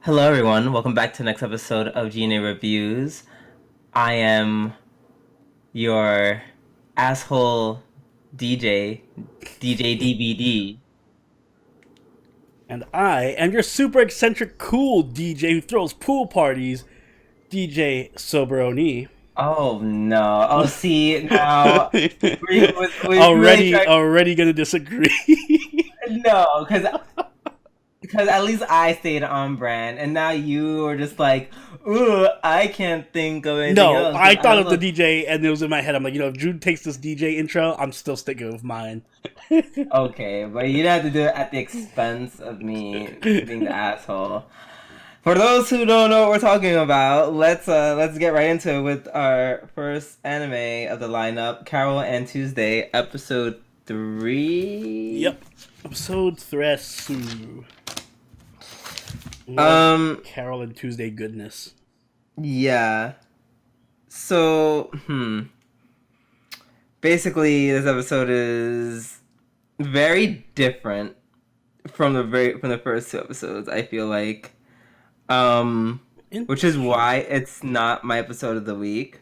Hello, everyone. Welcome back to the next episode of G&A Reviews. I am your asshole DJ DBD. And I am your super eccentric cool DJ who throws pool parties, DJ Soberoni. Oh no! Oh, see now we really already, tried. already gonna disagree. No, because at least I stayed on brand, and now you are just like, ooh, I can't think of anything No, else. I thought of the DJ, and it was in my head. I'm like, if Drew takes this DJ intro, I'm still sticking with mine. Okay, but you don't have to do it at the expense of me being the asshole. For those who don't know what we're talking about, let's get right into it with our first anime of the lineup, Carole Tuesday, episode 3. Yep, episode 3. Carole Tuesday goodness. Yeah. So, basically, this episode is very different from the first two episodes. I feel like. Which is why it's not my episode of the week.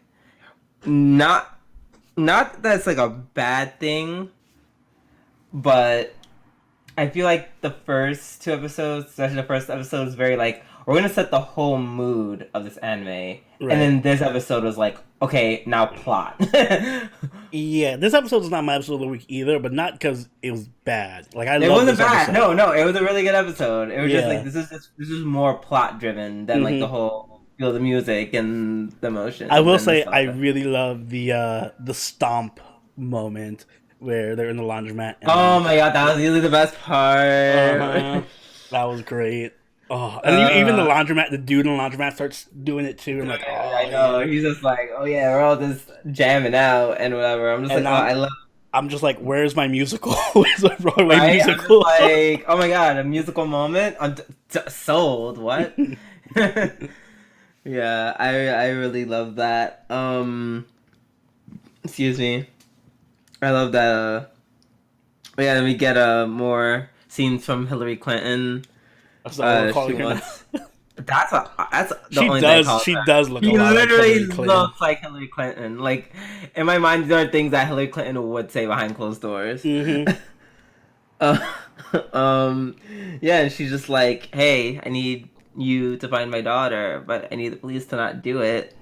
Not that it's like a bad thing, but I feel like the first two episodes, especially the first episode, is very like, we're gonna set the whole mood of this anime, right. And then this episode was like, okay, now plot. Yeah, this episode is not my episode of the week either, but not because it was bad. Like it wasn't bad. Episode. No, it was a really good episode. It was just like this is more plot driven than like the whole feel the music and the emotion. I will say I really love the stomp moment where they're in the laundromat. Oh my god, that was usually the best part. That was great. Oh, and even the laundromat, the dude in the laundromat starts doing it too. I'm like, I know. Yeah. He's just like, oh yeah, we're all just jamming out and whatever. I'm just like, I love. I'm just like, where's my musical? Where's my Broadway musical? I'm just like, oh my god, a musical moment. I'm sold. What? Yeah, I really love that. Excuse me. I love that. Yeah, then we get more scenes from Hillary Clinton. That's what calling her. That's the only she does look. She a lot literally like looks like Hillary Clinton. Like in my mind, there are things that Hillary Clinton would say behind closed doors. Mm-hmm. Yeah, and she's just like, "Hey, I need you to find my daughter, but I need the police to not do it."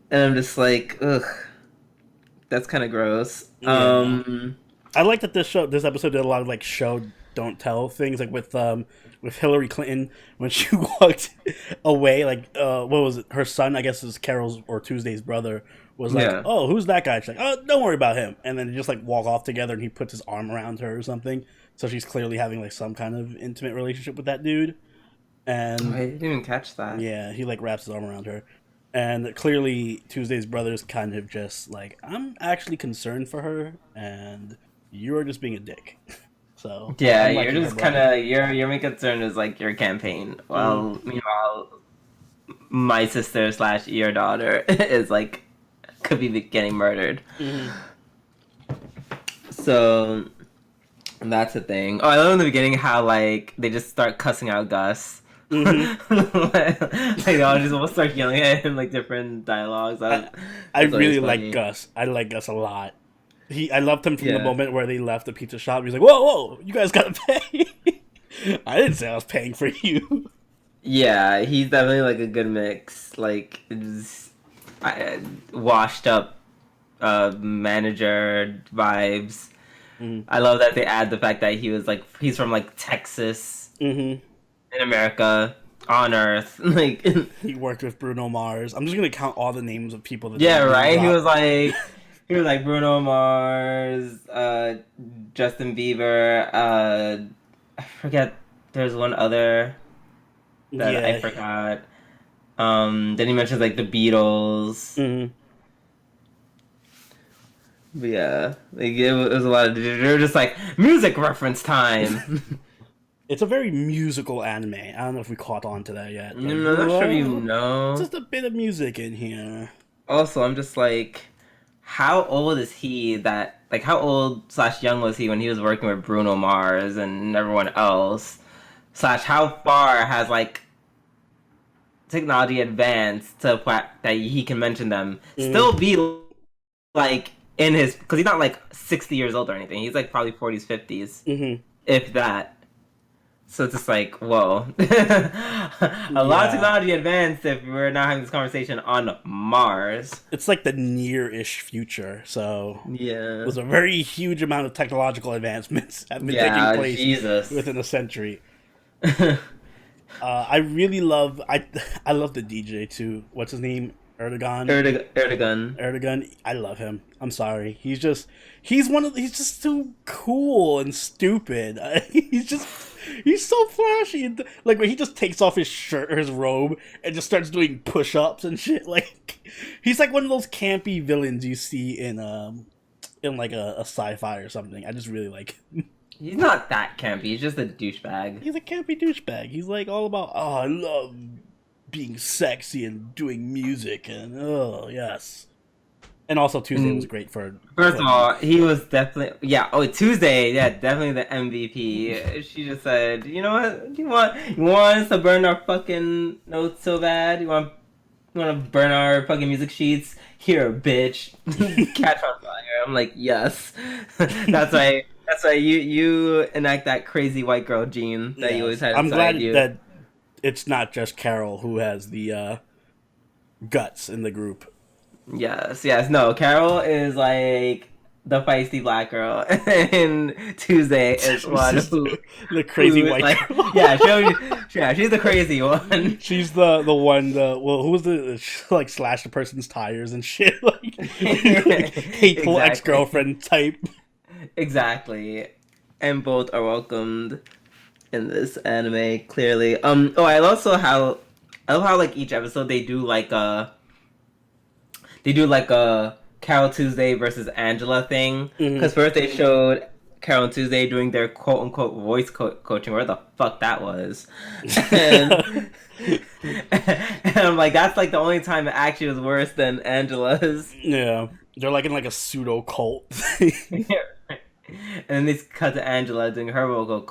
And I'm just like, ugh, that's kind of gross. Yeah. I like that this episode did a lot of like show don't tell things, like with Hillary Clinton when she walked away, like what was it, her son, I guess is Carol's or Tuesday's brother, was like, oh, who's that guy? She's like, oh, don't worry about him, and then they just like walk off together and he puts his arm around her or something, so she's clearly having like some kind of intimate relationship with that dude. And I didn't even catch that. Yeah, he like wraps his arm around her, and clearly Tuesday's brother's kind of just like, I'm actually concerned for her and you're just being a dick. So yeah, you're just kind of your main concern is like your campaign. Well, meanwhile, my sister / your daughter is like could be getting murdered. Mm-hmm. So that's the thing. Oh, I love in the beginning how like they just start cussing out Gus. Mm-hmm. Like they all just will start yelling at him like different dialogues. I really like Gus. I like Gus a lot. I loved him from the moment where they left the pizza shop. He's like, whoa, you guys gotta pay. I didn't say I was paying for you. Yeah, he's definitely like a good mix. Like, washed up manager vibes. I love that they add the fact that he's from like Texas in America on Earth. Like he worked with Bruno Mars. I'm just gonna count all the names of people that. Yeah, right. He was like Bruno Mars, Justin Bieber. I forget. There's one other that I forgot. Then he mentions like the Beatles. Mm-hmm. But yeah, like it was a lot of. They were just like music reference time. It's a very musical anime. I don't know if we caught on to that yet. Like, I'm not sure you know. Just a bit of music in here. Also, I'm just like, how old is he? How old / young was he when he was working with Bruno Mars and everyone else? slash how far has like technology advanced to that he can mention them, still be like in his, because he's not like 60 years old or anything. He's like probably 40s, 50s, if that. So it's just like, whoa. A lot of technology advanced if we're not having this conversation on Mars. It's like the near-ish future, so yeah, there's a very huge amount of technological advancements have been taking place within a century. I really love I love the DJ too. What's his name? Erdogan. I love him. I'm sorry. He's just too cool and stupid. He's so flashy. Like when he just takes off his shirt or his robe and just starts doing push-ups and shit. Like he's like one of those campy villains you see in like a sci-fi or something. I just really like him. He's not that campy. He's just a douchebag. He's a campy douchebag. He's like all about, oh, I love being sexy and doing music and yes. And also Tuesday was great for. First of all, he was definitely Tuesday, definitely the MVP. She just said, you know what? You want us to burn our fucking notes so bad? You want to burn our fucking music sheets? Here, bitch. Catch on fire. I'm like, yes. That's why you enact that crazy white girl gene that you always had inside you. I'm glad that it's not just Carole who has the guts in the group. Yes. No, Carole is like the feisty black girl, and Tuesday is one who the crazy white girl. She's the crazy one. She's the one. Who was the like slash the person's tires and shit, like hateful ex-girlfriend type. Exactly, and both are welcomed in this anime. Clearly, I love how like each episode they do like a Carole Tuesday versus Angela thing. Because first they showed Carole and Tuesday doing their quote unquote voice coaching, where the fuck that was, and I'm like, that's like the only time it actually was worse than Angela's. Yeah, they're like in like a pseudo cult. And then they cut to Angela doing her vocal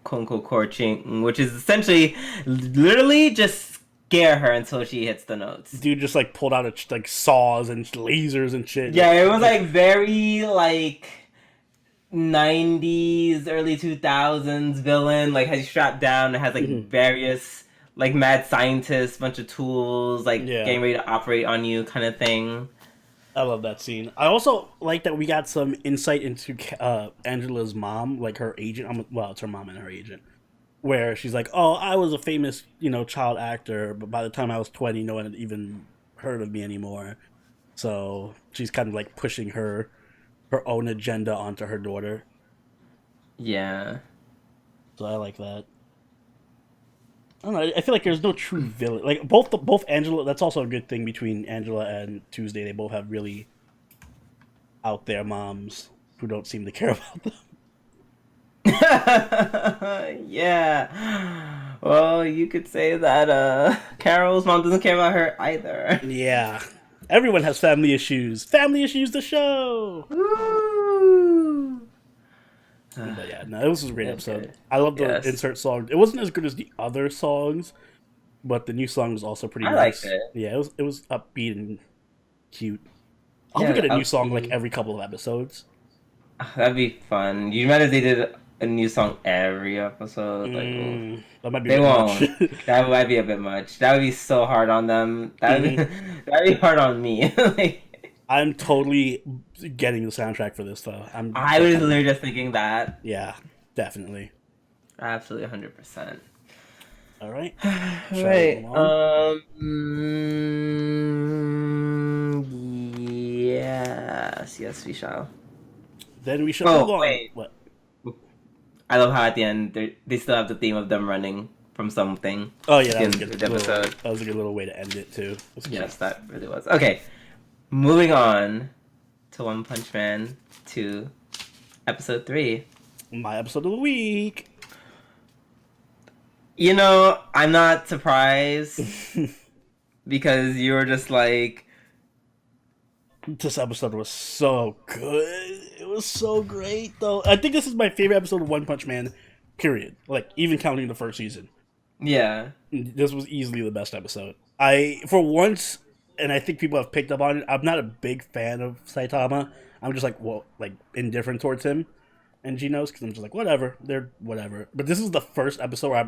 quote unquote coaching, which is essentially literally just scare her until she hits the notes. Dude just like pulled out like saws and lasers and shit. Yeah, it was like very like 90s, early 2000s villain. Like has you strapped down and has like various like mad scientists, bunch of tools, like getting ready to operate on you kind of thing. I love that scene. I also like that we got some insight into Angela's mom, like her agent. It's her mom and her agent. Where she's like, oh, I was a famous, child actor, but by the time I was 20, no one had even heard of me anymore. So she's kind of like pushing her own agenda onto her daughter. Yeah. So I like that. I don't know. I feel like there's no true villain. Like both Angela. That's also a good thing between Angela and Tuesday. They both have really out there moms who don't seem to care about them. Yeah. Well, you could say that Carole's mom doesn't care about her either. Yeah. Everyone has family issues. Family issues the show. Woo! But yeah, no, this was a great episode. I love the insert song. It wasn't as good as the other songs, but the new song was also pretty nice. I liked it. Yeah, it was upbeat and cute. I hope we get a new song like every couple of episodes. That'd be fun. You imagine if they did a new song every episode? That might be they won't. That might be a bit much. That would be so hard on them. That'd be hard on me. I'm totally getting the soundtrack for this though. I was literally just thinking that. Yeah, definitely. Absolutely, 100%. All right. Right. Yes, we shall. Then we shall move on. Wait. What? I love how at the end they still have the theme of them running from something. Oh yeah, that was a good episode. That was a good little way to end it too. Yes, that really was. Okay, moving on to One Punch Man 2, episode 3. My episode of the week. I'm not surprised because you were just like, this episode was so good. It was so great, though. I think this is my favorite episode of One Punch Man Period. Like, even counting the first season. Yeah. This was easily the best episode. For once, and I think people have picked up on it, I'm not a big fan of Saitama. I'm just indifferent towards him and Genos, because I'm just like, whatever. They're whatever. But this is the first episode where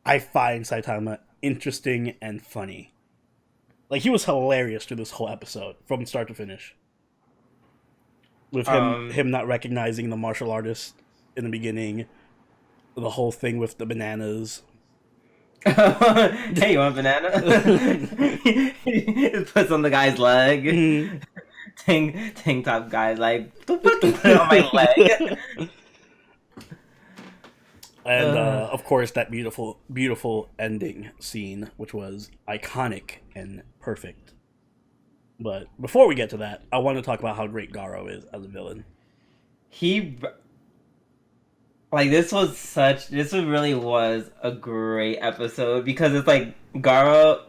I find Saitama interesting and funny. Like, he was hilarious through this whole episode, from start to finish. With him not recognizing the martial artist in the beginning, the whole thing with the bananas. Hey, you want a banana? He puts on the guy's leg. Mm. Tank top guy, like, put it on my leg. And, of course, that beautiful, beautiful ending scene, which was iconic and perfect. But before we get to that, I want to talk about how great Garo is as a villain. This really was a great episode, because it's like, Garo,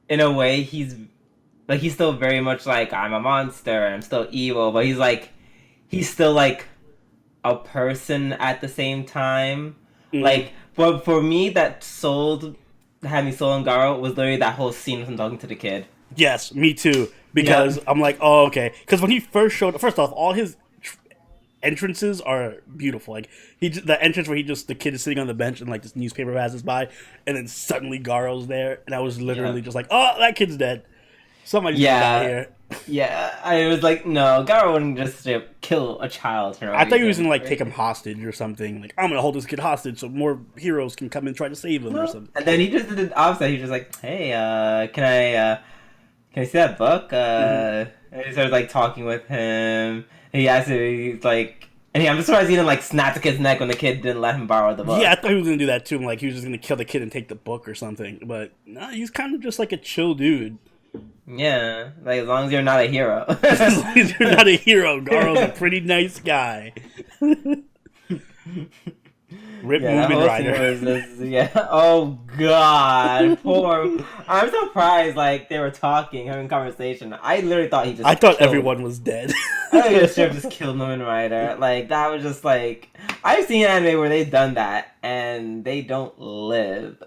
in a way, he's still very much like, I'm a monster, and I'm still evil, but he's still like a person at the same time. Mm. Like, but for me, that had me sold on Garo was literally that whole scene of him talking to the kid. Yes, me too. Because I'm like, oh, okay. Because when he first showed, first off, all his entrances are beautiful. Like, the entrance where the kid is sitting on the bench and like this newspaper passes by, and then suddenly Garo's there, and I was literally just like, oh, that kid's dead. Somebody's out here. Yeah, I was like, no, Garo wouldn't just kill a child. I thought he was gonna take him hostage or something. Like, I'm gonna hold this kid hostage so more heroes can come and try to save him or something. And then he just did the opposite. He was just like, hey, can I see that book? And he started like talking with him. And he asked him, he's like, and I'm just surprised he didn't like snap the kid's neck when the kid didn't let him borrow the book. Yeah, I thought he was gonna do that too. Like, he was just gonna kill the kid and take the book or something. But no, he's kind of just like a chill dude. Yeah, like, as long as you're not a hero. As long as you're not a hero, Garo's a pretty nice guy. Rip Movement Rider. Oh god, poor. I'm surprised. Like, they were having conversation. I literally thought he just. I thought everyone was dead. I thought he just killed Movement Rider. Like, that was just like, I've seen anime where they've done that and they don't live.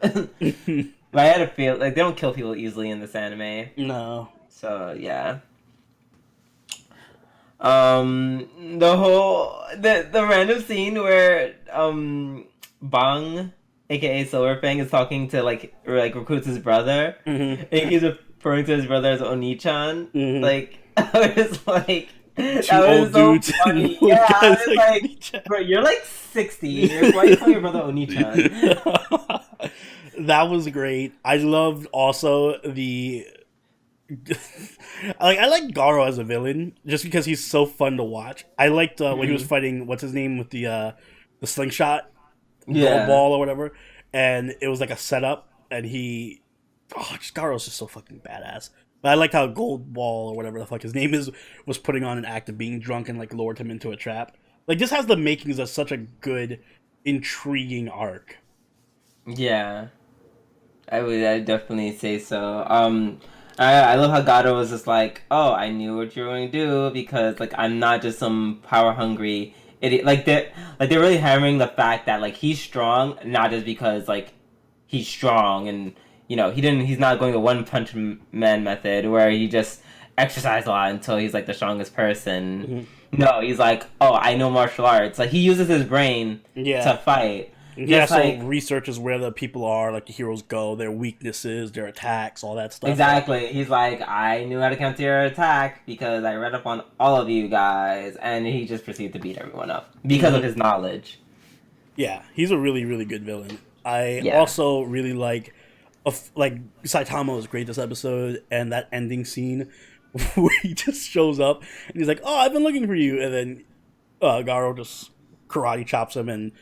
But I had a feel like they don't kill people easily in this anime. No. So yeah. The random scene where Bang, aka Silverfang, is talking to recruits his brother, and he's referring to his brother as Oni-chan. Like, I was like, that was so funny. Yeah, I was like, bro, you're like 60. Why are you calling your brother Oni-chan? That was great. I loved also I like Garo as a villain just because he's so fun to watch. I liked when he was fighting what's his name with the slingshot, gold ball or whatever, and it was like a setup, and Garo's just so fucking badass. But I liked how Gold Ball or whatever the fuck his name is was putting on an act of being drunk and like lured him into a trap. Like, this has the makings of such a good, intriguing arc. Yeah. I'd definitely say so. I love how Garo was just like, oh, I knew what you were going to do because, like, I'm not just some power-hungry idiot. Like, they're really hammering the fact that, like, he's strong, not just because, like, he's strong and, you know, he's not going the one-punch man method where he just exercises a lot until he's, like, the strongest person. Mm-hmm. No, he's like, oh, I know martial arts. Like, he uses his brain to fight. He also researches where the people are, like the heroes go, their weaknesses, their attacks, all that stuff. Exactly. He's like, I knew how to counter your attack because I read up on all of you guys, and he just proceeded to beat everyone up because of his knowledge. Yeah, he's a really, really good villain. I also really like Saitama was great this episode, and that ending scene where he just shows up and he's like, "Oh, I've been looking for you," and then Garo just karate chops him and.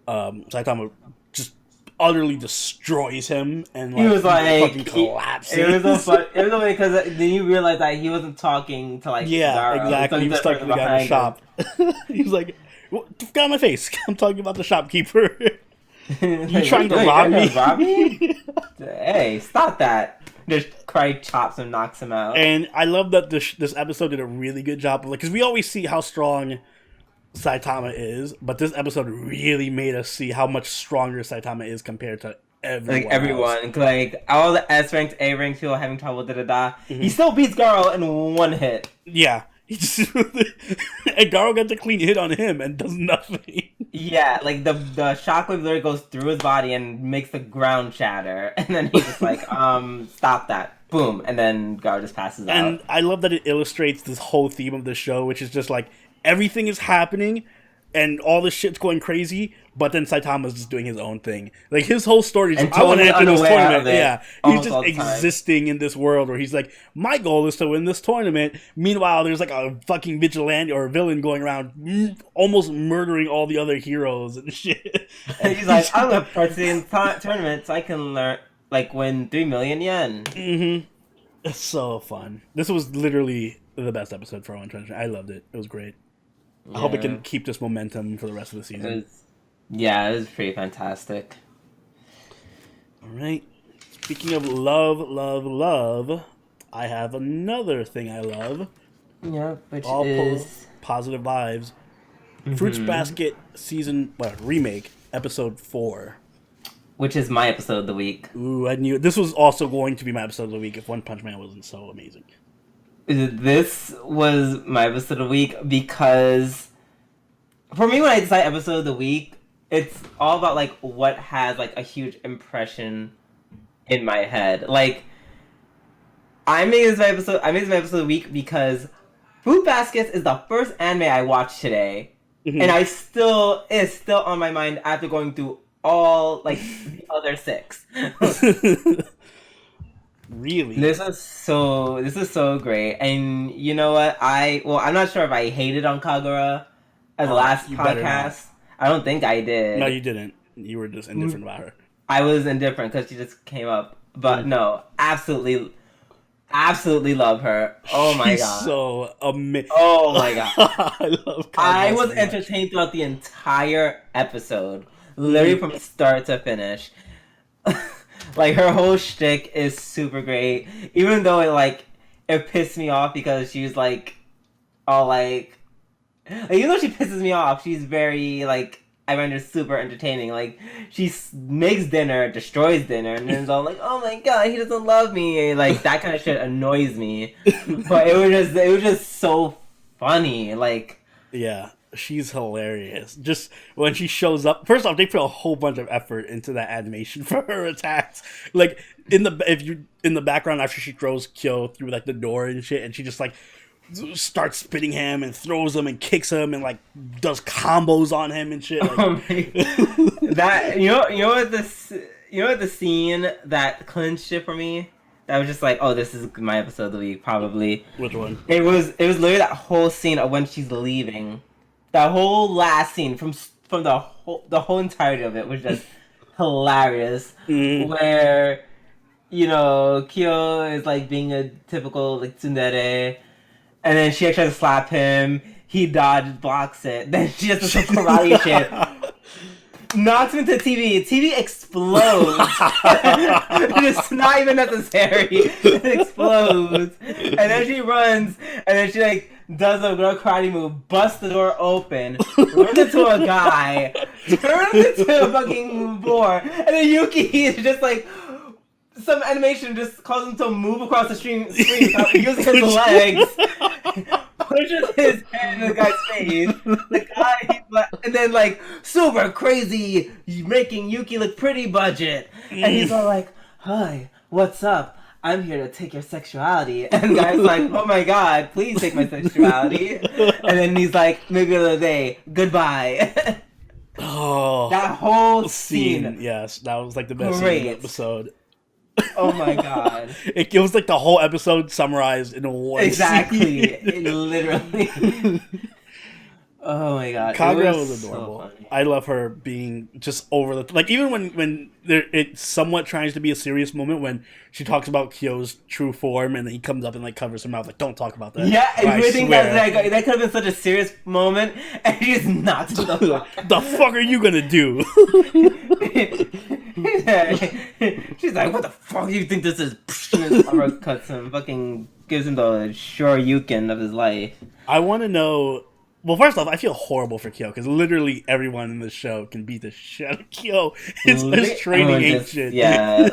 Saitama just utterly destroys him, and like, he was like fucking collapses. It was so fun. It was funny because then you realize that he wasn't talking to Garo. Exactly. He was talking to the guy in the shop. He was like, "Get out of my face! I'm talking about the shopkeeper. You trying to rob me? Hey, stop that!" Just karate chops him, knocks him out. And I love that this episode did a really good job of because we always see how strong Saitama is, but this episode really made us see how much stronger Saitama is compared to everyone. Like everyone, like all the S ranked, A ranked people having trouble, He still beats Garo in one hit. Yeah, he just and Garo gets a clean hit on him and does nothing. Yeah, like the shockwave literally goes through his body and makes the ground shatter, and then he's just like, stop that. Boom, and then Garo just passes out. And I love that it illustrates this whole theme of the show, which is just like everything is happening and all this shit's going crazy, but then Saitama's just doing his own thing. Like his whole story is, I want to enter this tournament. Yeah, he's just existing in this world where he's like, my goal is to win this tournament. Meanwhile, there's like a fucking vigilante or a villain going around almost murdering all the other heroes and shit. And he's like, I'm gonna participate in the tournament so I can learn. Like, win 3 million yen. Mm-hmm. It's so fun. This was literally the best episode for One Punch Man. I loved it. It was great. Yeah. I hope it can keep this momentum for the rest of the season. It was pretty fantastic. All right. Speaking of love, I have another thing I love. Yeah, which all is... positive vibes. Fruits Basket remake, episode 4. Which is my episode of the week. Ooh, I knew this was also going to be my episode of the week if One Punch Man wasn't so amazing. This was my episode of the week because for me, when I decide episode of the week, it's all about like what has like a huge impression in my head. Like I made this my episode of the week because Fruit Baskets is the first anime I watched today, and it's still on my mind after going through all like the other 6. Really? This is so great. And you know what? I'm not sure if I hated on Kagura as the last podcast. I don't think I did. No, you didn't. You were just indifferent about her. I was indifferent because she just came up. But no, absolutely love her. Oh my god. She's so amazing. Oh my god. I love Kagura. I was entertained throughout the entire episode. Literally from start to finish. Like, her whole shtick is super great. Even though it pissed me off because she's like, all like even though she pisses me off, she's very, like, I find her super entertaining. Like, she makes dinner, destroys dinner, and then it's all like, oh my god, he doesn't love me. Like, that kind of shit annoys me. But it was just so funny. Like, yeah. She's hilarious. Just when she shows up, first off, they put a whole bunch of effort into that animation for her attacks. Like in the background after she throws Kyo through like the door and shit, and she just like starts spitting him and throws him and kicks him and like does combos on him and shit. Like, that you know what the scene that clinched it for me. That was just like, oh, this is my episode of the week, probably. Which one? It was literally that whole scene of when she's leaving. That whole last scene from the whole entirety of it was just hilarious. Where, you know, Kyo is like being a typical like tsundere, and then she tries to slap him. He blocks it. Then she does some karate shit. Knocks him into the TV. TV explodes. It's not even necessary. It explodes. And then she runs. And then she like does a karate move, busts the door open, runs into a guy, turns into a fucking floor, and then Yuki is just like some animation just causes him to move across the screen using his legs. Pushes his head in the guy's face. The guy, and then like super crazy, making Yuki look pretty budget. And he's all like, "Hi, what's up? I'm here to take your sexuality." And the guy's like, "Oh my god, please take my sexuality." And then he's like, "Maybe another day. Goodbye." Oh, that whole scene. Yes, that was like the best scene of the episode. Oh my god. It was like the whole episode summarized in one Exactly. scene. It literally. Oh my god. Kagura was adorable. So I love her being just over the... Like, even when it somewhat tries to be a serious moment when she talks about Kyo's true form and then he comes up and, like, covers her mouth. Like, don't talk about that. Yeah, I really think that could have been such a serious moment and he just knocks the fuck. The fuck are you gonna do? She's like, what the fuck do you think this is? Cuts him, fucking gives him the Shoryuken of his life. I want to know Well, first off, I feel horrible for Kyo because literally everyone in the show can beat the shit out of Kyo. His training ain't shit. Yeah.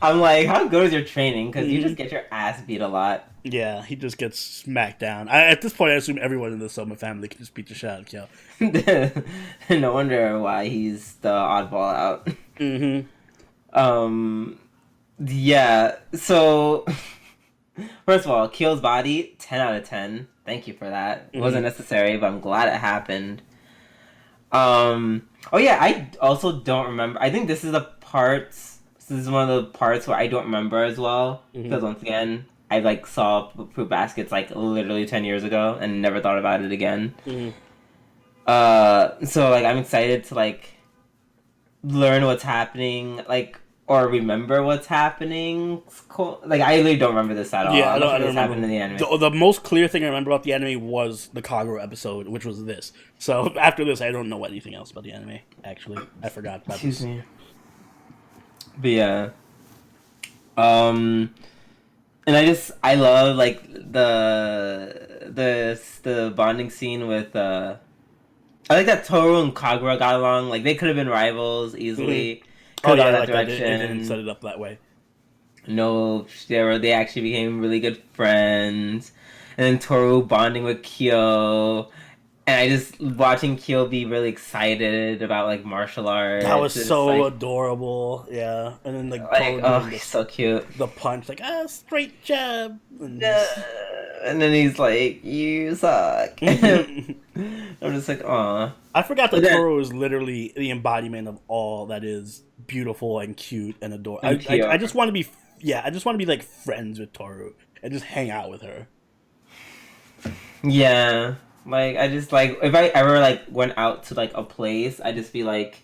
I'm like, how good is your training? Because you just get your ass beat a lot. Yeah, he just gets smacked down. At this point, I assume everyone in the Soma family can just beat the shit out of Kyo. No wonder why he's the oddball out. Yeah, so first of all, Kyo's body, 10 out of 10. Thank you for that. It wasn't necessary, but I'm glad it happened. Oh yeah, I also don't remember. I think this is one of the parts where I don't remember as well. Because once again, I like saw Fruit Baskets like literally 10 years ago and never thought about it again. So like I'm excited to like learn what's happening, like, or remember what's happening. Like, I really don't remember this at all. Yeah, I don't remember happened in the anime. The most clear thing I remember about the anime was the Kagura episode, which was this. So after this, I don't know anything else about the anime. Actually, I forgot about Excuse this. me. But yeah, and I love like the bonding scene with I like that Toru and Kagura got along. Like they could have been rivals easily. Oh yeah, that like direction. They didn't set it up that way. No, they actually became really good friends. And then Toru bonding with Kyo. And I just watching Kyo be really excited about like martial arts. That was so adorable. Yeah. And then like he's so cute. The punch, like straight jab. And then he's like, you suck. I'm just like, aw. I forgot that Toru is literally the embodiment of all that is beautiful and cute and adorable. I just want to be, I just want to be like friends with Toru and just hang out with her. Yeah, like I just like if I ever like went out to like a place, I'd just be like,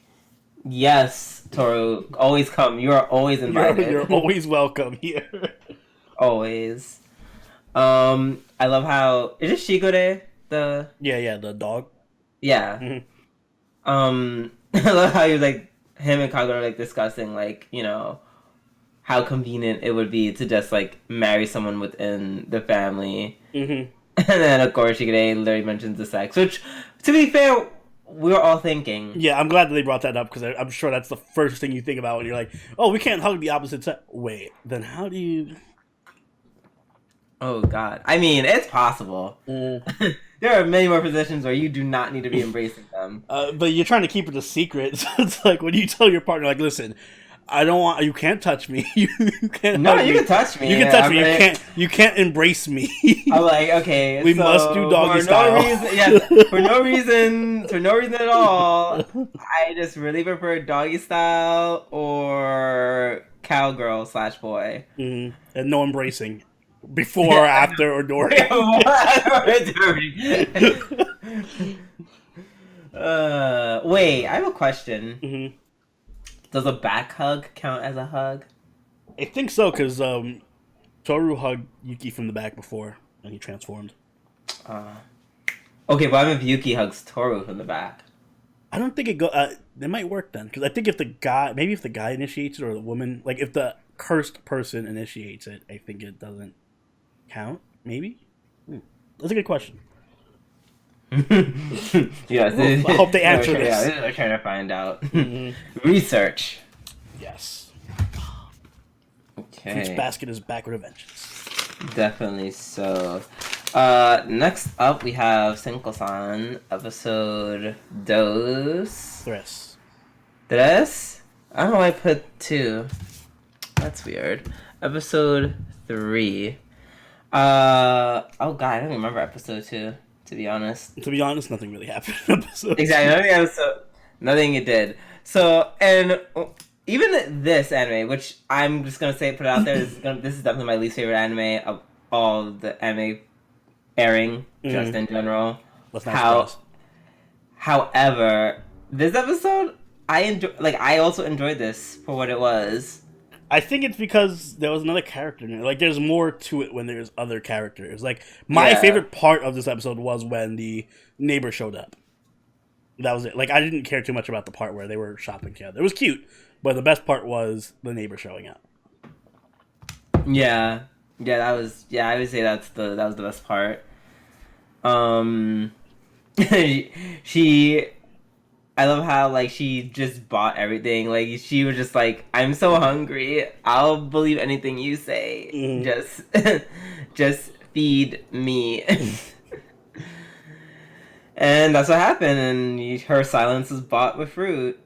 yes, Toru, always come. You are always invited. You're always welcome here. Always. I love how is it Shigure the the dog. Yeah. I love how you like him and Kagura are like discussing like, you know, how convenient it would be to just like marry someone within the family. And then of course Shigure literally mentions the sex, which to be fair, we were all thinking. Yeah, I'm glad that they brought that up because I'm sure that's the first thing you think about when you're like, oh, we can't hug the opposite sex. Wait, then how do you? Oh God! I mean, it's possible. There are many more positions where you do not need to be embracing them. But you're trying to keep it a secret. So it's like when you tell your partner, like, listen, I don't want. You can't touch me. you can't. No, you can touch me. You can touch me. You can't embrace me. I'm like, okay. We must do doggy style. For no reason at all. I just really prefer doggy style or cowgirl / boy. And no embracing. Before, after, or during. Wait, I have a question. Does a back hug count as a hug? I think so, because Toru hugged Yuki from the back before, and he transformed. Okay, but if Yuki hugs Toru from the back? I don't think it go. It might work then, because I think if the guy initiates it, or the woman, like if the cursed person initiates it, I think it doesn't count. Maybe. That's a good question. Yes, I hope they answer this. Yeah, we're trying to find out. Research. Yes. Okay. Fruits Basket is back with a vengeance. Definitely so. Next up we have Senko-san, episode dos. Tres? I don't know why I put 2. That's weird. Episode 3. Oh god, I don't remember episode 2, to be honest. Nothing really happened in episode Exactly, nothing it did. So, and even this anime, which I'm just gonna put it out there, this is definitely my least favorite anime of all the anime airing, just in general. However, this episode, I also enjoyed this for what it was. I think it's because there was another character in it. Like, there's more to it when there's other characters. Like, my favorite part of this episode was when the neighbor showed up. That was it. Like, I didn't care too much about the part where they were shopping together. It was cute, but the best part was the neighbor showing up. Yeah, I would say that was the best part. she I love how like she just bought everything. Like she was just like, I'm so hungry. I'll believe anything you say. Just feed me. And that's what happened. And her silence was bought with food.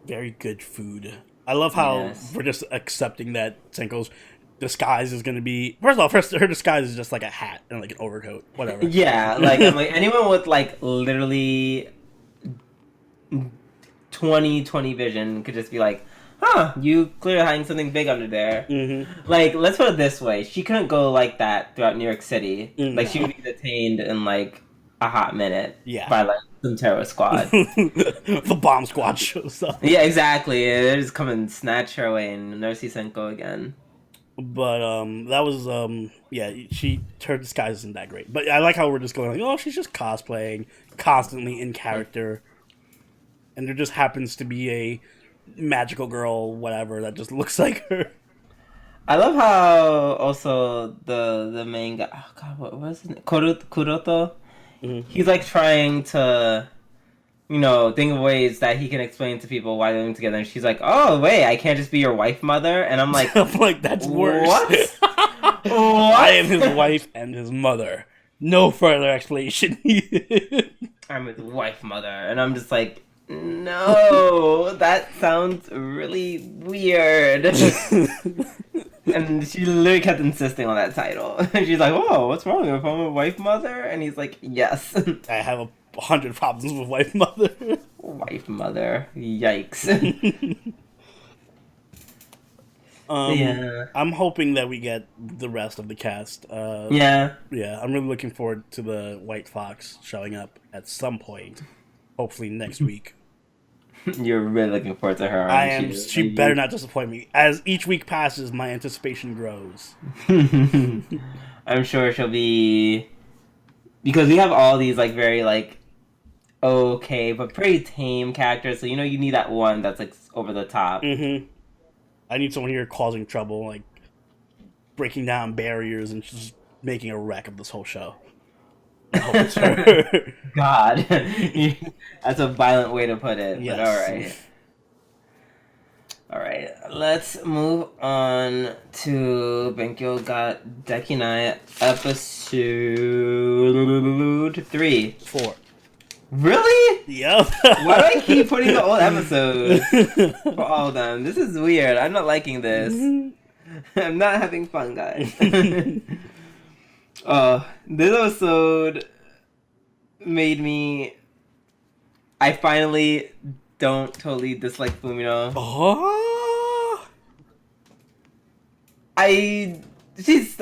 Very good food. I love how we're just accepting that Senko's disguise is going to be... First of all, her disguise is just like a hat and like an overcoat. Whatever. Yeah, like I'm like anyone with like literally 20/20 vision could just be like, huh, you clearly hiding something big under there. Mm-hmm. Like, let's put it this way. She couldn't go like that throughout New York City. Mm-hmm. Like, she would be detained in like a hot minute by like some terror squad. The bomb squad shows up. Yeah, exactly. They just come and snatch her away and never see Senko again. But that was her disguise isn't that great. But I like how we're just going like, oh, she's just cosplaying, constantly in character, and there just happens to be a magical girl, whatever, that just looks like her. I love how also the main guy, oh god, what was his name? Kuroto. Mm-hmm. He's like trying to, think of ways that he can explain to people why they're living together. And she's like, "Oh wait, I can't just be your wife, mother." And I'm like, that's worse. What? I am his wife and his mother. No further explanation needed. I'm his wife, mother, and I'm just like, no, that sounds really weird. And she literally kept insisting on that title. She's like, "Oh, what's wrong if I'm a wife mother?" And he's like, "Yes." I have 100 problems with wife mother. Wife mother. Yikes. I'm hoping that we get the rest of the cast. Yeah, I'm really looking forward to the White Fox showing up at some point. Hopefully next week. You're really looking forward to her. I am. She better not disappoint me. As each week passes, my anticipation grows. I'm sure she'll be, because we have all these like very like okay but pretty tame characters. So you need that one that's like over the top. Mm-hmm. I need someone here causing trouble, like breaking down barriers and just making a wreck of this whole show. I hope it's her. God. That's a violent way to put it, yes. But alright. Let's move on to Benkyou got Dekinai episode 3. 4. Really? Yep. Why do I keep putting the old episodes for all of them? This is weird. I'm not liking this. I'm not having fun, guys. This episode made me... I finally don't totally dislike Fumino. Oh. She's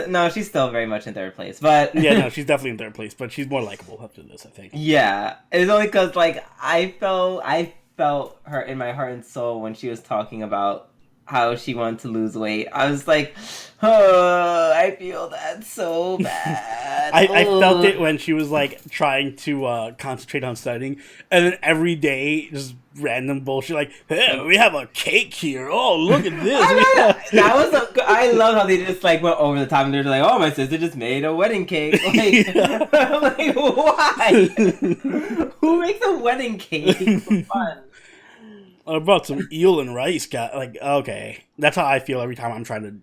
still very much in third place, but... Yeah, no, she's definitely in third place, but she's more likable after this, I think. Yeah, it's only because, like, I felt her in my heart and soul when she was talking about how she wanted to lose weight. I was like, oh, I feel that so bad. I felt it when she was like trying to concentrate on studying, and then every day just random bullshit like, hey, we have a cake here. Oh, look at this. I love how they just like went over the top and they're like, oh, my sister just made a wedding cake. Like, I'm like, why? Who makes a wedding cake for fun? I brought some eel and rice. Okay. That's how I feel every time I'm trying to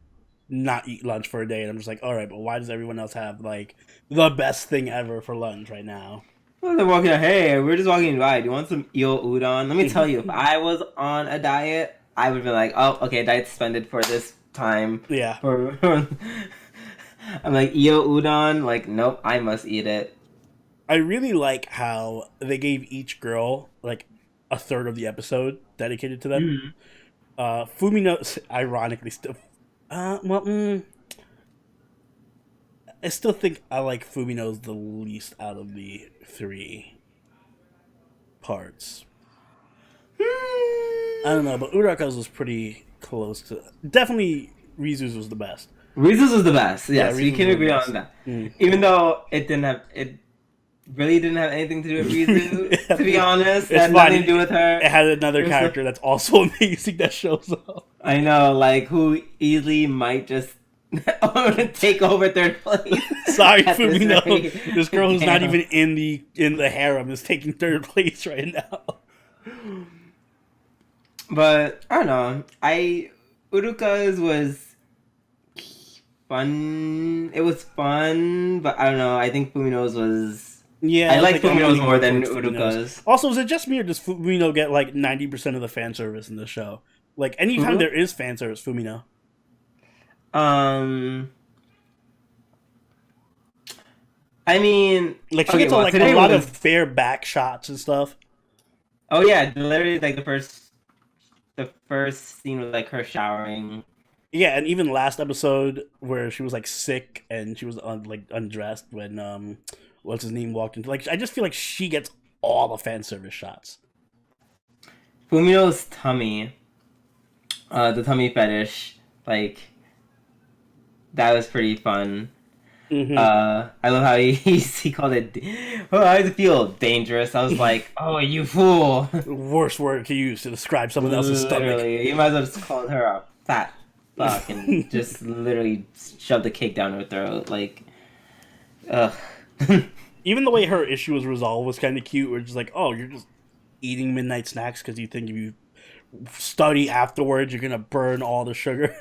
not eat lunch for a day. And I'm just like, all right, but why does everyone else have, like, the best thing ever for lunch right now? Well, they're walking out, hey, we're just walking by. Do you want some eel udon? Let me tell you, if I was on a diet, I would be like, oh, okay, diet suspended for this time. Yeah. I'm like, eel udon? Like, nope, I must eat it. I really like how they gave each girl, like, a third of the episode dedicated to them. Mm-hmm. Fumino, ironically, still... I still think I like Fumino's the least out of the 3 parts. I don't know, but Uraka's was pretty close to... Definitely, Rizu's was the best. Rizu's was the best, yes, we can agree on that. Mm. Even though it really didn't have anything to do with Rizu, to be honest. It had nothing to do with her. It had another character that's also amazing that shows up. I know, like, who easily might just I'm gonna take over third place. Sorry, at this Fumino. rate. This girl who's not Damn. even in the harem is taking third place right now. But I don't know. Uruka's was fun. It was fun, but I don't know. I think Fumino's was. Yeah, I like I'm Fumino's leaning more than towards Uruka's. Also, is it just me or does Fumino get like 90% of the fan service in the show? Like anytime there is fan service, Fumino. I mean, Like she gets like a lot of fair back shots and stuff. Oh yeah, literally like the first scene was like her showering. Yeah, and even last episode where she was like sick and she was undressed when what's his name walked into. Like I just feel like she gets all the fan service shots. Fumino's tummy, the tummy fetish, like that was pretty fun. Mm-hmm. I love how he called it. Oh, how does it feel? Dangerous. I was like, oh, you fool! Worst word to use to describe someone else's stomach. Literally, you might as well just call her a fat fuck and just literally shove the cake down her throat. Like, ugh. Even the way her issue was resolved was kind of cute. We're just like, oh, you're just eating midnight snacks because you think if you study afterwards, you're gonna burn all the sugar.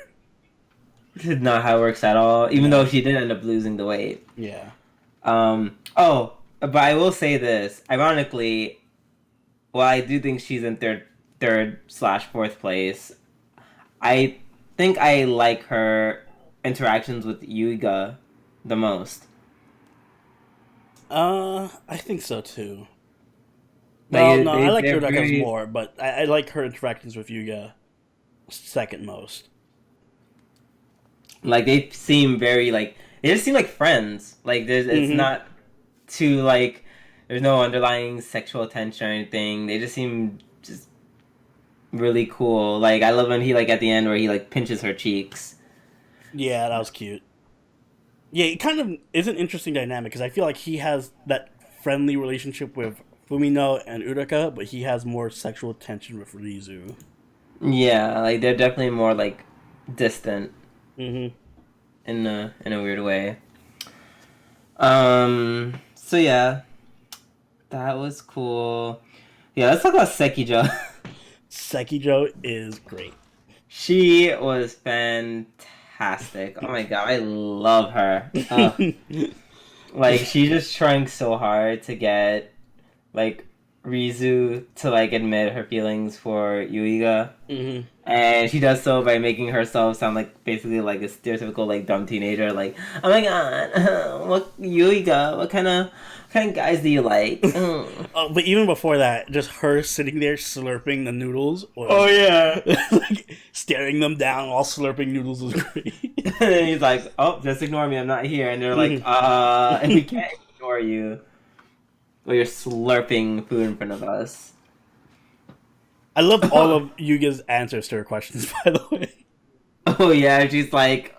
This is not how it works at all. Even though she did end up losing the weight. Yeah. Oh, but I will say this. Ironically, while I do think she's in third/fourth place, I think I like her interactions with Yuiga the most. I think so too. Like, No, I like they're Uraka's very- more, but I like her interactions with Yuga second most. Like they seem very like they just seem like friends. Like it's not too like there's no underlying sexual tension or anything. They just seem just really cool. Like I love when he like at the end where he like pinches her cheeks. Yeah, that was cute. Yeah, it kind of is an interesting dynamic because I feel like he has that friendly relationship with Fumino and Uraka, but he has more sexual tension with Rizu. Yeah, like they're definitely more like distant. Mm-hmm. In a weird way. So yeah, that was cool. Yeah, let's talk about Sekijo. Sekijo is great. She was fantastic. Oh my god, I love her. Like she's just trying so hard to get like Rizu to like admit her feelings for Yuiga. Mm-hmm. And she does so by making herself sound like basically like a stereotypical like dumb teenager. Like, oh my god, what Yuiga? What kind of guys do you like? But even before that, just her sitting there slurping the noodles. Oh yeah, like staring them down while slurping noodles was great. And then he's like, oh, just ignore me. I'm not here. And they're like, and we can't ignore you. Well, you're slurping food in front of us. I love all of Yuga's answers to her questions, by the way. Oh yeah, she's like,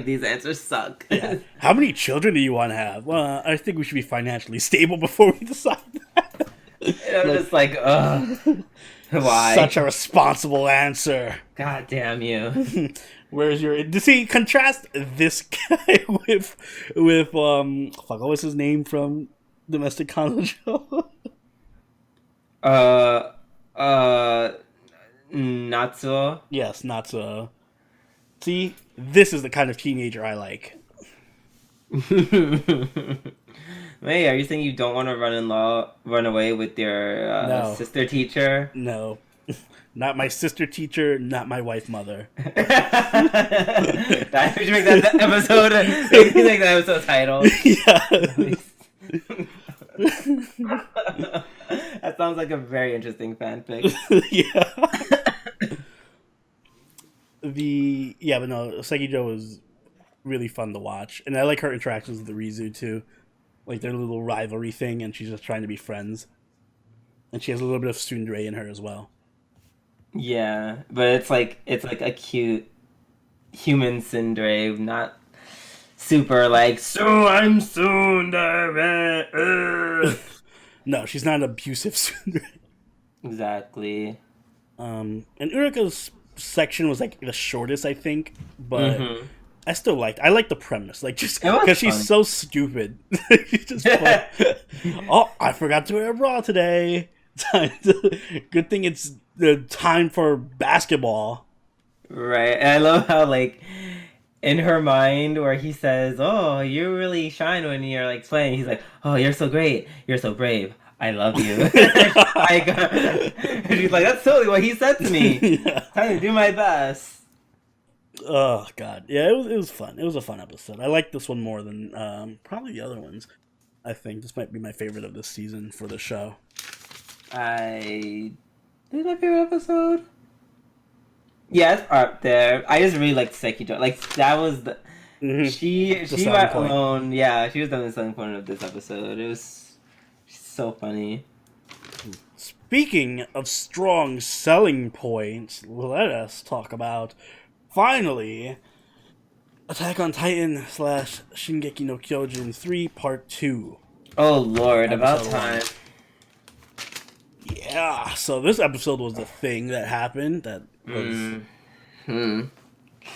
these answers suck. Yeah. How many children do you want to have? Well, I think we should be financially stable before we decide that. And I'm just like, why? Such a responsible answer. God damn you. Where's your... See, contrast this guy with what was his name from Domestic Kanojo? Natsuo. Yes, Natsuo. See, this is the kind of teenager I like. Wait, are you saying you don't want to run away with your No. sister teacher? No. Not my sister teacher, not my wife mother. That should make that episode. Make that episode title. Yeah. That sounds like a very interesting fanfic. Yeah. But no, Sekijo was really fun to watch, and I like her interactions with the Rizu too, like their little rivalry thing, and she's just trying to be friends, and she has a little bit of tsundere in her as well. Yeah, but it's like a cute human tsundere, not super like so I'm tsundere. No, she's not an abusive tsundere. Exactly. And Uraka's section was like the shortest, I think, but I like the premise, like just It was because she's fun. so stupid. She's just oh, I forgot to wear a bra today. Good thing it's the time for basketball. Right. And I love how like in her mind where he says, "Oh, you really shine when you're like playing." He's like, "Oh, you're so great. You're so brave. I love you." Like, she's like, "That's totally what he said to me. Yeah. Time to do my best." Oh god, yeah, it was fun. It was a fun episode. I like this one more than probably the other ones. I think this might be my favorite of this season for the show. Did my favorite episode? Yes, up there. I just really liked Seki. Like that was the she went alone. Yeah, she was the selling point of this episode. It was so funny. Speaking of strong selling points, let us talk about finally Attack on Titan / Shingeki no Kyojin 3 Part 2. Oh Lord, about Episode time. 1. Yeah, so this episode was the thing that happened that was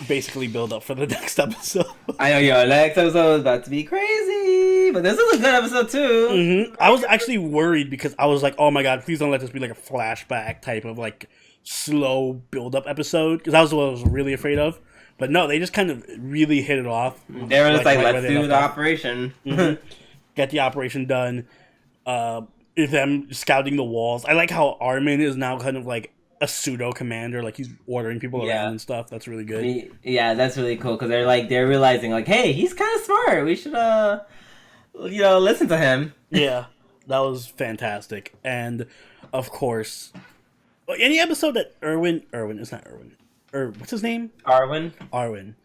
basically build up for the next episode. I know your next episode is about to be crazy, but this is a good episode too. I was actually worried because I was like, oh my god, please don't let this be like a flashback type of like slow build up episode, because that was what I was really afraid of. But no, they just kind of really hit it off. They were just like, let's do the operation. Get the operation done. Them scouting the walls. I like how Armin is now kind of like a pseudo commander, like he's ordering people around and stuff. That's really good. Yeah, that's really cool because they're realizing like, hey, he's kind of smart. We should listen to him. Yeah, that was fantastic. And of course, any episode that Erwin, it's not Erwin. What's his name? Arwen.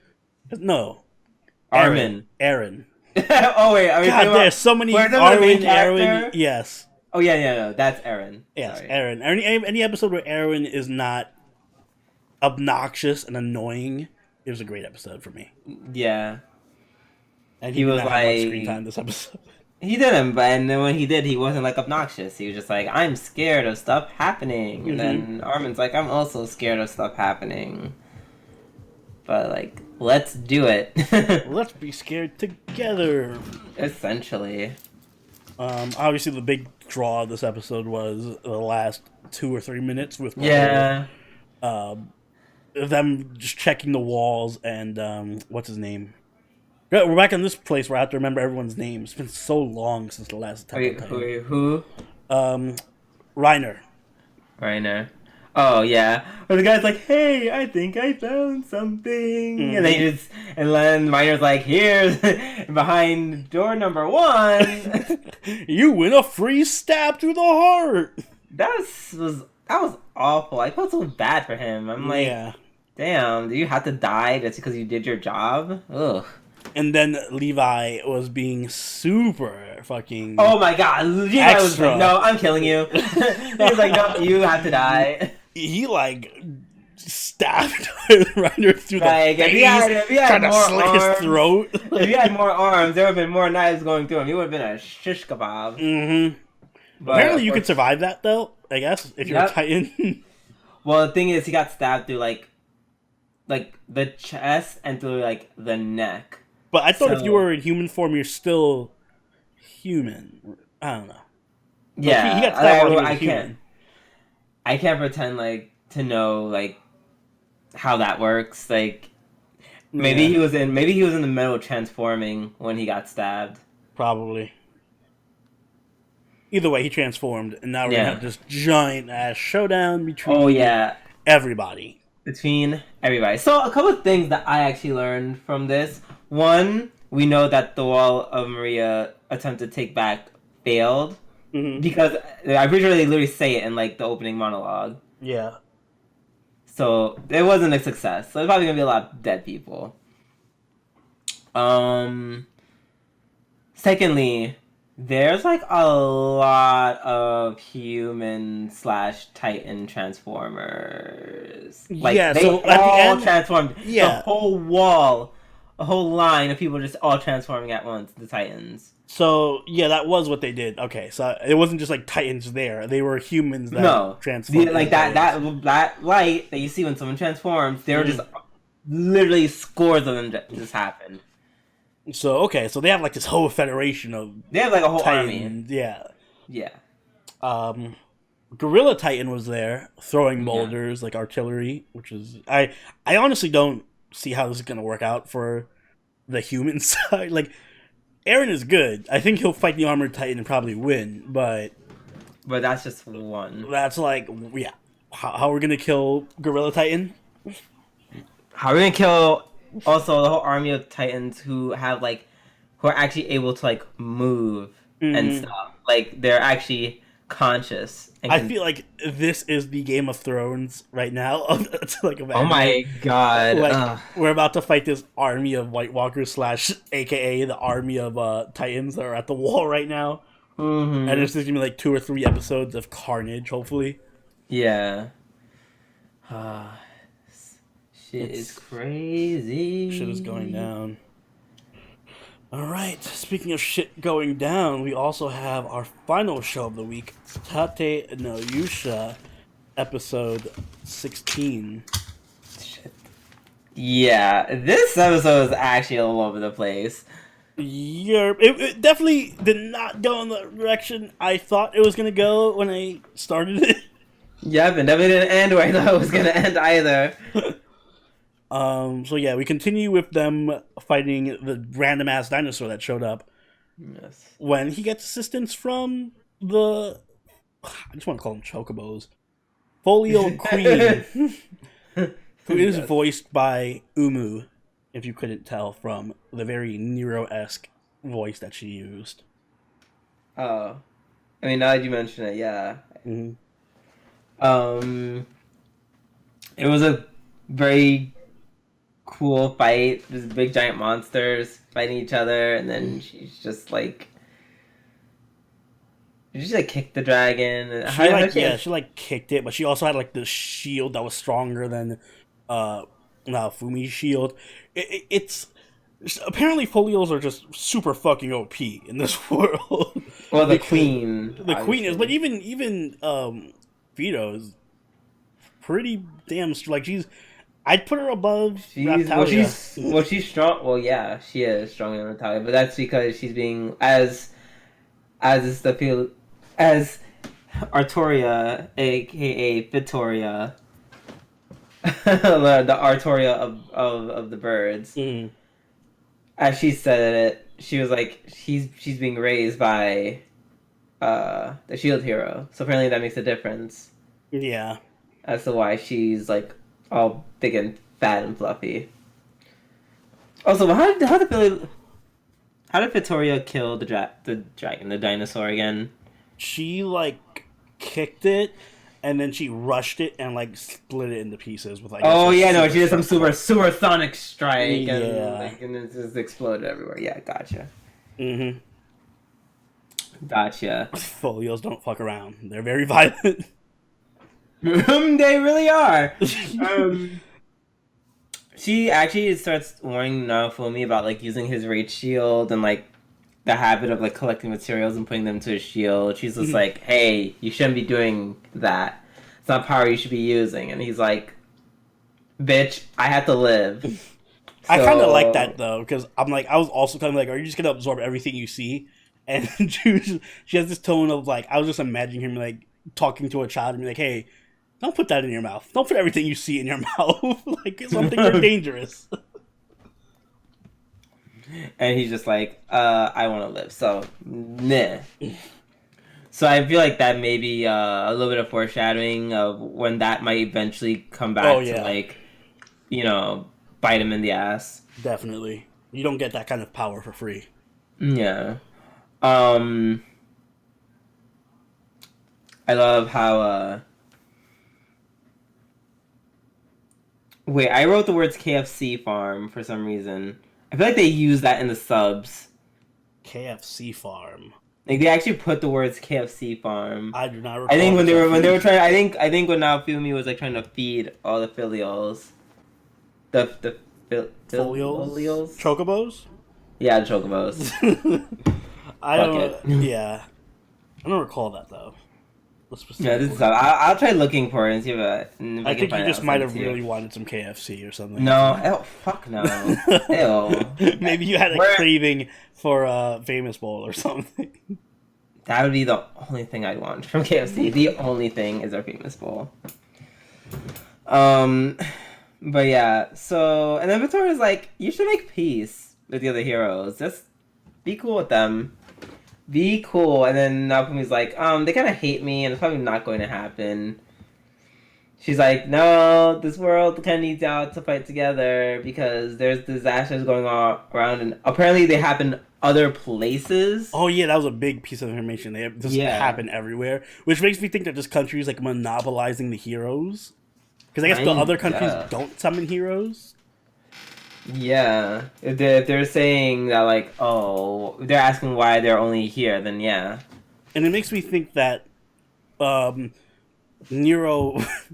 No. Armin. Aaron. Oh wait, God, there's so many Arwen. Yes. Oh yeah, no, that's Aaron. Yes, Sorry. Aaron. Any episode where Aaron is not obnoxious and annoying, it was a great episode for me. Yeah. And he was didn't have much screen time this episode. He didn't, but and then when he did, he wasn't like obnoxious. He was just like, I'm scared of stuff happening. And then Armin's like, I'm also scared of stuff happening. But like, let's do it. Let's be scared together. Essentially. Obviously the big draw of this episode was the last 2 or 3 minutes with them just checking the walls and what's his name? We're back in this place where I have to remember everyone's name. It's been so long since the last time. Who? Reiner. Oh yeah. Where the guy's like, "Hey, I think I found something," and then Reiner's like, "Here's behind door number 1." You win a free stab through the heart. That was awful. I felt so bad for him. I'm like, damn, do you have to die just because you did your job? Ugh. And then Levi was being super fucking. Oh my god! Levi was like, "No, I'm killing you." He was like, "No, you have to die." He like stabbed Reiner through the face, if he had trying to slit his throat. If he had more arms, there would have been more knives going through him. He would have been a shish kebab. But apparently, you could survive that though. I guess if you're a Titan. Well, the thing is, he got stabbed through like the chest and through like the neck. But I thought if you were in human form, you're still human. I don't know. Yeah, he got stabbed while he was human. I can't pretend like to know like how that works. Like maybe he was in the middle of transforming when he got stabbed. Probably. Either way, he transformed, and now we're gonna have this giant ass showdown between everybody. So a couple of things that I actually learned from this. One, we know that the wall of Maria attempt to take back failed. Because I'm pretty sure they literally say it in like the opening monologue. Yeah. So it wasn't a success. So there's probably gonna be a lot of dead people. Secondly, there's like a lot of human / Titan transformers. Like they all transformed. Yeah. The whole wall, a whole line of people just all transforming at once. The Titans. So, yeah, that was what they did. Okay, so it wasn't just, like, Titans there. They were humans that transformed. Like, that light that you see when someone transforms, they were just literally scores of them just happened. So they have like this whole federation of They have like a whole Titans. army. Yeah. Yeah. Gorilla Titan was there throwing boulders like artillery, which is I honestly don't see how this is gonna work out for the human side. Like Eren is good. I think he'll fight the armored Titan and probably win, but that's just one. that's like how we're gonna kill Gorilla Titan? How are we gonna kill also the whole army of Titans who are actually able to like move and stuff. Like they're actually conscious. I feel like this is the Game of Thrones right now. Oh my god! Like we're about to fight this army of White Walkers / AKA the army of Titans that are at the wall right now. Mm-hmm. And there's gonna be like 2 or 3 episodes of carnage, hopefully. Yeah. Shit is crazy. Shit is going down. Alright, speaking of shit going down, we also have our final show of the week, Tate no Yuusha, episode 16. Shit. Yeah, this episode is actually all over the place. Yeah, it definitely did not go in the direction I thought it was going to go when I started it. Yep, and definitely didn't end where I thought it was going to end either. So yeah, we continue with them fighting the random ass dinosaur that showed up. Yes. When he gets assistance from the, I just want to call them chocobos, Folio Queen, who is voiced by Umu, if you couldn't tell from the very Nero-esque voice that she used. Oh, I mean, now that you mention it, yeah. Mm-hmm. It was a very cool fight. There's big giant monsters fighting each other, and then she's just like, did she like kick the dragon? She like kicked it, but she also had like the shield that was stronger than Fumi's shield. It's apparently folios are just super fucking OP in this world. Well, the queen is, but even Vito is pretty damn like I'd put her above Raptalia. She's strong. Well, yeah, she is stronger than Raptalia, but that's because she's being as Artoria, aka Vittoria, the Artoria of the birds. Mm. As she said it, she was like she's being raised by the shield hero. So apparently that makes a difference. Yeah. As to why she's like all big and fat and fluffy. Also, how did Vittoria kill the dragon, the dinosaur again? She like kicked it, and then she rushed it and like split it into pieces with like. Oh yeah, no, she did some supersonic strike, and it just exploded everywhere. Yeah, gotcha. Mm-hmm. Gotcha. Folios don't fuck around. They're very violent. They really are. She actually starts warning Naofumi about like using his rage shield and like the habit of like collecting materials and putting them to his shield. She's just like, "Hey, you shouldn't be doing that. It's not power you should be using." And he's like, "Bitch, I have to live." I kind of like that though, because I was also kind of like, "Are you just gonna absorb everything you see?" And she has this tone of like, I was just imagining him like talking to a child and be like, "Hey, don't put that in your mouth. Don't put everything you see in your mouth. Like, it's something dangerous." And he's just like, I want to live. So, meh. So I feel like that may be a little bit of foreshadowing of when that might eventually come back to, like, bite him in the ass. Definitely. You don't get that kind of power for free. Yeah. I love how, wait, I wrote the words KFC farm for some reason. I feel like they use that in the subs. KFC farm. Like they actually put the words KFC farm. I do not recall. I think when they were trying. I think when Naofumi was like trying to feed all the filials, the filials, chocobos. Yeah, the chocobos. I don't. Yeah, I don't recall that though. Yeah, this is. I'll try looking for it and see if I can I think find you just out might have something really too. wanted some KFC or something. No, ew, fuck no. Ew. Maybe you had a craving for a famous bowl or something. That would be the only thing I'd want from KFC. The only thing is our famous bowl. But yeah, so and then Victoria's like, you should make peace with the other heroes. Just be cool with them. Be cool. And then Naokumi's like, they kind of hate me, and it's probably not going to happen. She's like, no, this world kind of needs y'all to fight together because there's disasters going on around, and apparently they happen other places. Oh yeah, that was a big piece of information. They just happen everywhere, which makes me think that this country is like monopolizing the heroes. Because I guess the other countries don't summon heroes. Yeah, if they're saying that, like, oh, they're asking why they're only here, then yeah. And it makes me think that Nero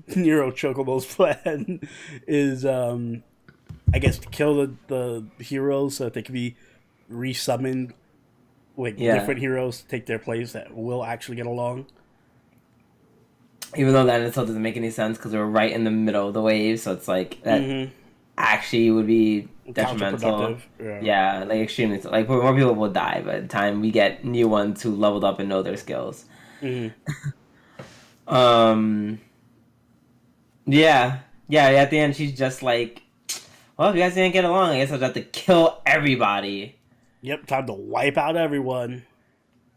Chocobo's plan is, I guess, to kill the heroes so that they can be resummoned, like different heroes to take their place that will actually get along. Even though that still doesn't make any sense because we're right in the middle of the wave, so it's like that actually would be detrimental. Yeah, like extremely. Like more people will die by the time we get new ones who leveled up and know their skills. Yeah. At the end, she's just like, well, if you guys didn't get along, I guess I'll have to kill everybody. Yep, time to wipe out everyone.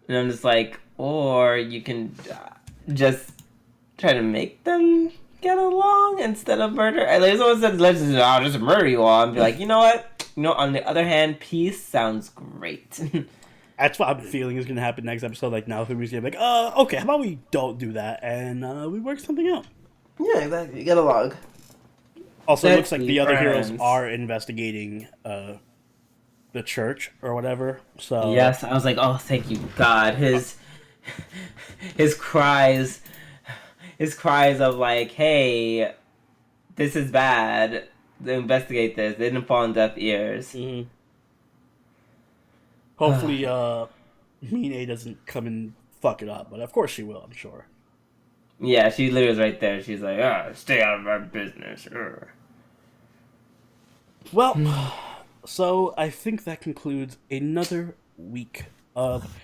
And I'm just like, or you can just try to make them get along instead of murder. Like, someone said, let's just murder you all. And be like, you know what? On the other hand, peace sounds great. That's what I'm feeling is going to happen next episode. Like, now Fumi's going to be like, okay, how about we don't do that and we work something out? Yeah, exactly. You get along. Also, it looks like the other heroes are investigating the church or whatever. So yes, I was like, oh, thank you, God. His cries of like, hey, this is bad. Investigate this. They didn't fall on deaf ears. Mm-hmm. Hopefully, Mine doesn't come and fuck it up, but of course she will, I'm sure. Yeah, she literally was right there. She's like, stay out of our business. Well, so I think that concludes another week of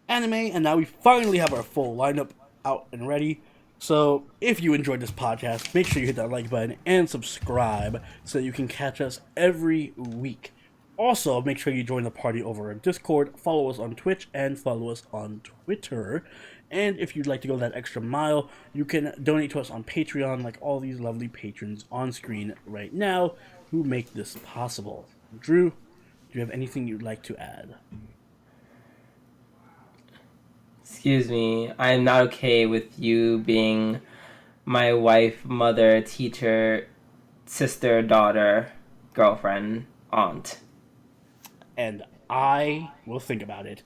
anime, and now we finally have our full lineup out and ready. So if you enjoyed this podcast, make sure you hit that like button and subscribe so you can catch us every week. Also, make sure you join the party over on Discord, follow us on Twitch, and follow us on Twitter. And if you'd like to go that extra mile, you can donate to us on Patreon like all these lovely patrons on screen right now who make this possible. Drew, do you have anything you'd like to add? Excuse me, I'm not okay with you being my wife, mother, teacher, sister, daughter, girlfriend, aunt. And I will think about it.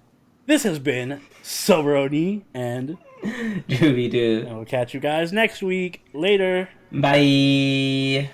This has been Soberoni and Doobie-doo. we'll catch you guys next week. Later. Bye.